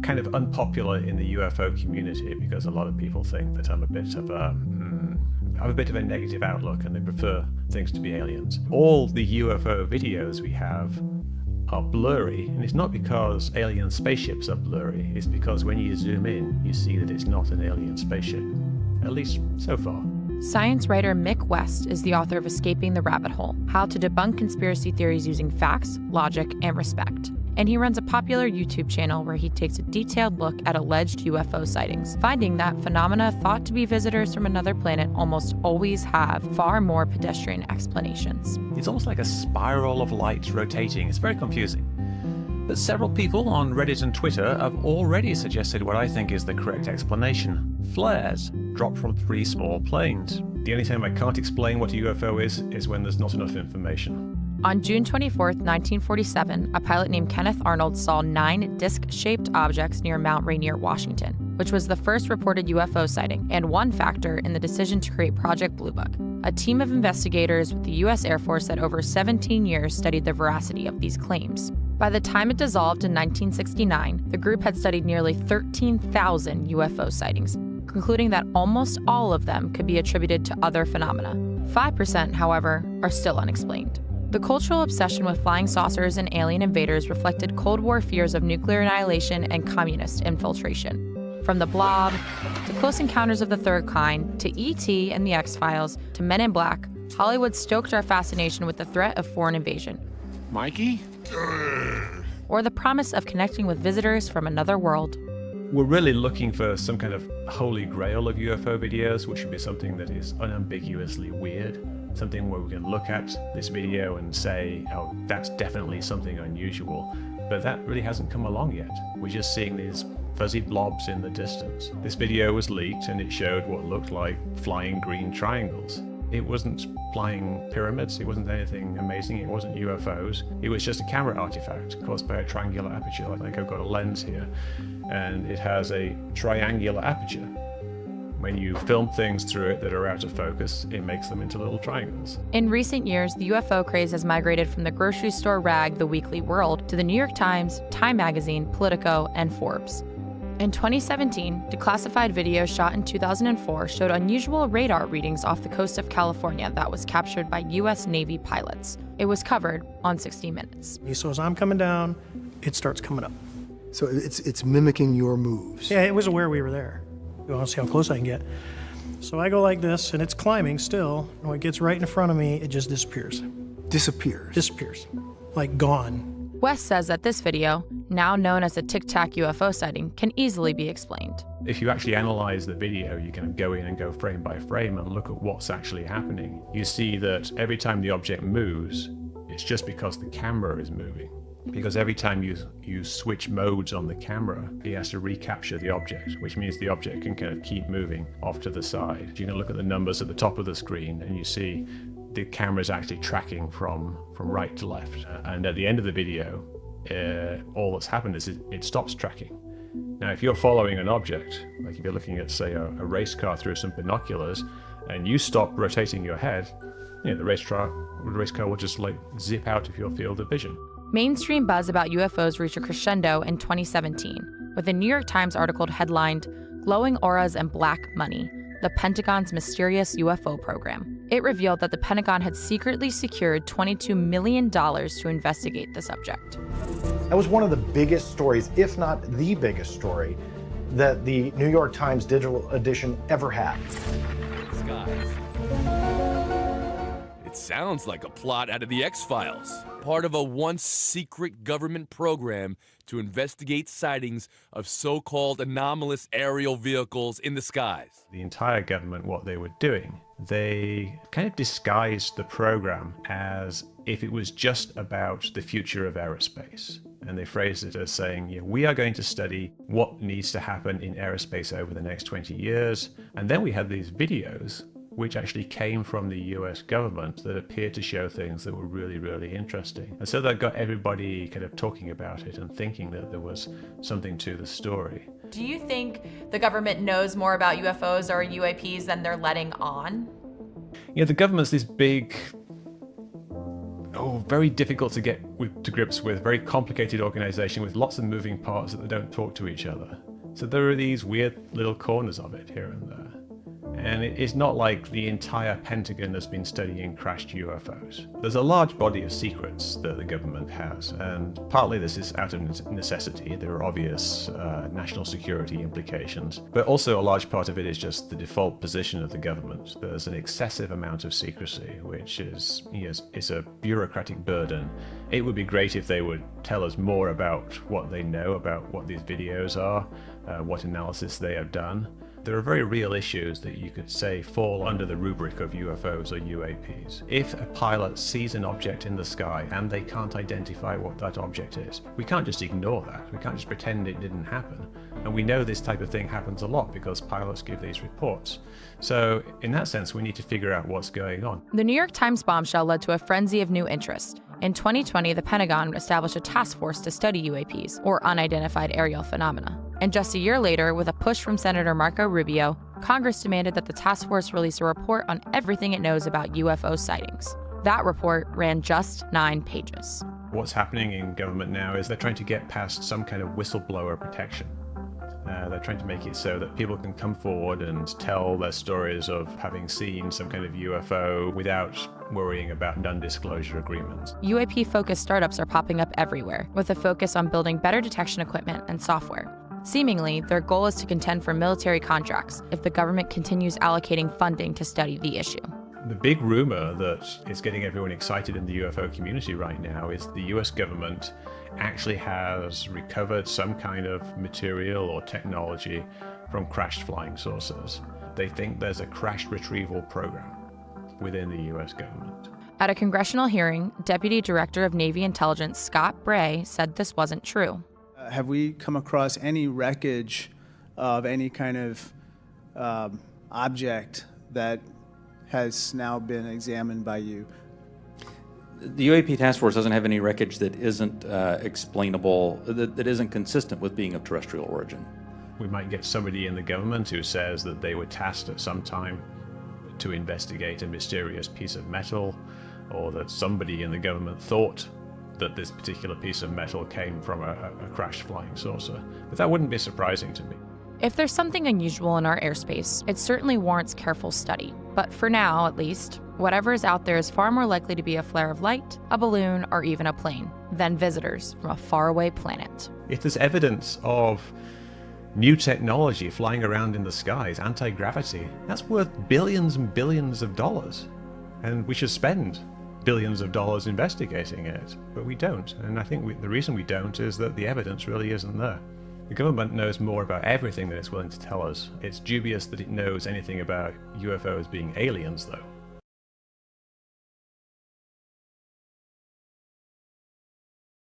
kind of unpopular in the UFO community because a lot of people think that I'm a bit of a negative outlook and they prefer things to be aliens. All the UFO videos we have are blurry, and it's not because alien spaceships are blurry, it's because when you zoom in, you see that it's not an alien spaceship, at least so far. Science writer Mick West is the author of Escaping the Rabbit Hole: How to Debunk Conspiracy Theories Using Facts, Logic, and Respect. And he runs a popular YouTube channel where he takes a detailed look at alleged UFO sightings, finding that phenomena thought to be visitors from another planet almost always have far more pedestrian explanations. It's almost like a spiral of light rotating. It's very confusing. But several people on Reddit and Twitter have already suggested what I think is the correct explanation: flares dropped from 3 small planes. The only time I can't explain what a UFO is when there's not enough information. On June 24, 1947, a pilot named Kenneth Arnold saw 9 disc-shaped objects near Mount Rainier, Washington, which was the first reported UFO sighting and one factor in the decision to create Project Blue Book, a team of investigators with the U.S. Air Force that over 17 years studied the veracity of these claims. By the time it dissolved in 1969, the group had studied nearly 13,000 UFO sightings, concluding that almost all of them could be attributed to other phenomena. 5%, however, are still unexplained. The cultural obsession with flying saucers and alien invaders reflected Cold War fears of nuclear annihilation and communist infiltration. From The Blob, to Close Encounters of the Third Kind, to E.T. and The X-Files, to Men in Black, Hollywood stoked our fascination with the threat of foreign invasion. Mikey? Or the promise of connecting with visitors from another world. We're really looking for some kind of holy grail of UFO videos, which would be something that is unambiguously weird. Something where we can look at this video and say, oh, that's definitely something unusual. But that really hasn't come along yet. We're just seeing these fuzzy blobs in the distance. This video was leaked and it showed what looked like flying green triangles. It wasn't flying pyramids, it wasn't anything amazing, it wasn't UFOs. It was just a camera artifact caused by a triangular aperture. I think I've got a lens here, and it has a triangular aperture. When you film things through it that are out of focus, it makes them into little triangles. In recent years, the UFO craze has migrated from the grocery store rag The Weekly World to the New York Times, Time Magazine, Politico, and Forbes. In 2017, declassified video shot in 2004 showed unusual radar readings off the coast of California that was captured by U.S. Navy pilots. It was covered on 60 Minutes. So as I'm coming down, it starts coming up. So it's mimicking your moves. Yeah, it was aware we were there. You want to see how close I can get. So I go like this, and it's climbing still. And when it gets right in front of me, it just disappears. Disappears. Like gone. West says that this video, now known as a Tic Tac UFO sighting, can easily be explained. If you actually analyze the video, you can go in and go frame by frame and look at what's actually happening. You see that every time the object moves, it's just because the camera is moving. Because every time you switch modes on the camera, he has to recapture the object, which means the object can kind of keep moving off to the side. You can look at the numbers at the top of the screen and you see the camera is actually tracking from right to left. And at the end of the video, all that's happened is it stops tracking. Now, if you're following an object, like if you're looking at, say, a race car through some binoculars, and you stop rotating your head, the race car will just like zip out of your field of vision. Mainstream buzz about UFOs reached a crescendo in 2017, with a New York Times article headlined, "Glowing Auras and Black Money, the Pentagon's Mysterious UFO Program." It revealed that the Pentagon had secretly secured $22 million to investigate the subject. That was one of the biggest stories, if not the biggest story, that the New York Times digital edition ever had. Skies. It sounds like a plot out of the X-Files. Part of a once secret government program to investigate sightings of so-called anomalous aerial vehicles in the skies. The entire government, what they were doing, they kind of disguised the program as if it was just about the future of aerospace. And they phrased it as saying, we are going to study what needs to happen in aerospace over the next 20 years. And then we had these videos which actually came from the US government that appeared to show things that were really, really interesting. And so that got everybody kind of talking about it and thinking that there was something to the story. Do you think the government knows more about UFOs or UAPs than they're letting on? The government's this big very difficult to get to grips with, very complicated organization with lots of moving parts that don't talk to each other. So there are these weird little corners of it here and there. And it's not like the entire Pentagon has been studying crashed UFOs. There's a large body of secrets that the government has, and partly this is out of necessity. There are obvious national security implications, but also a large part of it is just the default position of the government. There's an excessive amount of secrecy, which is a bureaucratic burden. It would be great if they would tell us more about what they know about what these videos are, what analysis they have done. There are very real issues that you could say fall under the rubric of UFOs or UAPs. If a pilot sees an object in the sky and they can't identify what that object is, we can't just ignore that. We can't just pretend it didn't happen. And we know this type of thing happens a lot because pilots give these reports. So in that sense, we need to figure out what's going on. The New York Times bombshell led to a frenzy of new interest. In 2020, the Pentagon established a task force to study UAPs, or unidentified aerial phenomena. And just a year later, with a push from Senator Marco Rubio, Congress demanded that the task force release a report on everything it knows about UFO sightings. That report ran just 9 pages. What's happening in government now is they're trying to get past some kind of whistleblower protection. They're trying to make it so that people can come forward and tell their stories of having seen some kind of UFO without worrying about non-disclosure agreements. UAP-focused startups are popping up everywhere, with a focus on building better detection equipment and software. Seemingly, their goal is to contend for military contracts if the government continues allocating funding to study the issue. The big rumor that is getting everyone excited in the UFO community right now is the US government actually has recovered some kind of material or technology from crashed flying saucers. They think there's a crash retrieval program within the US government. At a congressional hearing, Deputy Director of Navy Intelligence Scott Bray said this wasn't true. Have we come across any wreckage of any kind of object that has now been examined by you? The UAP task force doesn't have any wreckage that isn't explainable, that isn't consistent with being of terrestrial origin. We might get somebody in the government who says that they were tasked at some time to investigate a mysterious piece of metal, or that somebody in the government thought that this particular piece of metal came from a crashed flying saucer. But that wouldn't be surprising to me. If there's something unusual in our airspace, it certainly warrants careful study. But for now, at least, whatever is out there is far more likely to be a flare of light, a balloon, or even a plane than visitors from a faraway planet. If there's evidence of new technology flying around in the skies, anti-gravity, that's worth billions and billions of dollars. And we should spend billions of dollars investigating it, but we don't. And I think the reason we don't is that the evidence really isn't there. The government knows more about everything than it's willing to tell us. It's dubious that it knows anything about UFOs being aliens, though.